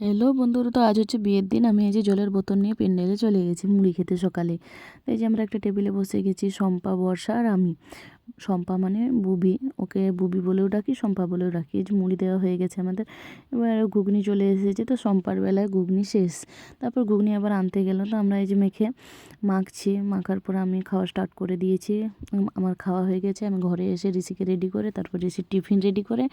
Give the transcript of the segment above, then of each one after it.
Hello বন্ধুরা, তো আজ হচ্ছে বিয়ের দিন। আমি এই যে জলের বোতল নিয়ে প্যান্ডেলে চলে গেছি মুড়ি খেতে সকালে। তো এই যে আমরা একটা টেবিলে বসে গেছি, শম্পা, বর্ষা আর আমি। শম্পা মানে বুবি, ওকে বুবি বলেও ডাকি, শম্পা বলেও ডাকি। এই যে মুড়ি দেওয়া হয়ে গেছে আমাদের, এবার ঘুগনি চলে এসেছে। তো শম্পার বেলায় ঘুগনি শেষ, তারপর ঘুগনি আবার আনতে গেল। তো আমরা এই যে মেখে মাখছি, মাখার পর আমি খাওয়া স্টার্ট করে দিয়েছি। আমার খাওয়া হয়ে গেছে। আমি ঘরে এসে ঋষিকে রেডি করে, তারপর ঋষির টিফিন রেডি করে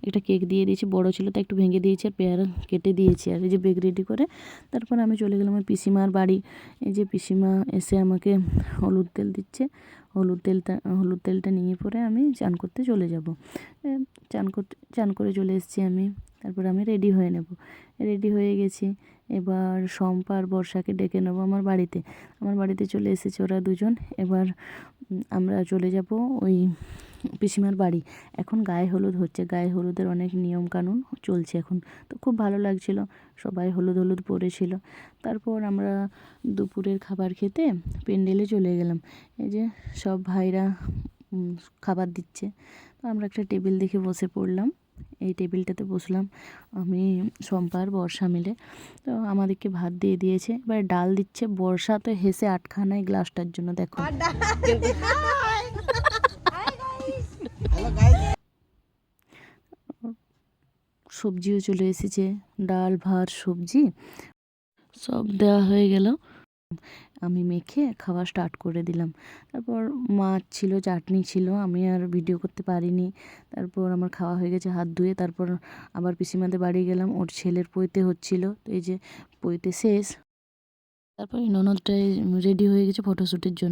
একটা কেক দিয়ে দিয়েছি, বড় ছিল তো একটু ভেঙে দিয়েছি আর পেয়ারা কেটে দিয়েছি। আর এই যে বেগ রেডি করে তারপর আমি চলে গেলাম ওই পিসিমার বাড়ি। এই যে পিসিমা এসে আমাকে হলুদ তেল দিচ্ছে। হলুদ তেলটা নিয়ে পরে আমি চান করতে চলে যাব। চান করে চলে এসেছি আমি। তারপর আমি রেডি হয়ে নেব। রেডি হয়ে গেছি। এবার শম্পা আর বর্ষাকে ডেকে নেবো আমার বাড়িতে। আমার বাড়িতে চলে এসেছে ওরা দুজন। এবার আমরা চলে যাব ওই পিসিমার বাড়ি। এখন গায়ে হলুদ হচ্ছে, গায়ে হলুদের অনেক নিয়ম কানুন চলছে এখন। তো খুব ভালো লাগছিল, সবাই হলুদ হলুদ পরেছিল। তারপর আমরা দুপুরের খাবার খেতে প্যান্ডেলে চলে গেলাম। এই যে সব ভাইরা খাবার দিচ্ছে। তো আমরা একটা টেবিল দেখে বসে পড়লাম। এই টেবিলটাতে বসলাম আমি, শম্পা আর বর্ষা মিলে। তো আমাদেরকে ভাত দিয়ে দিয়েছে, এবার ডাল দিচ্ছে। বর্ষা তো হেসে আটখানায় গ্লাসটার জন্য, দেখো। সবজিও চলে এসেছে, ডাল ভাত সবজি সব দেওয়া হয়ে গেল। আমি মেখে খাওয়া স্টার্ট করে দিলাম। তারপর মাছ ছিল, চাটনি ছিল, আমি আর ভিডিও করতে পারিনি। তারপর আমার খাওয়া হয়ে গেছে হাত ধুয়ে। তারপর আবার পিসিমাদের বাড়ি গেলাম, ওর ছেলের পৈতে হচ্ছিল। তো এই যে পৈতে শেষ, তারপর ননদটাই রেডি হয়ে গেছে ফটোশ্যুটের জন্য।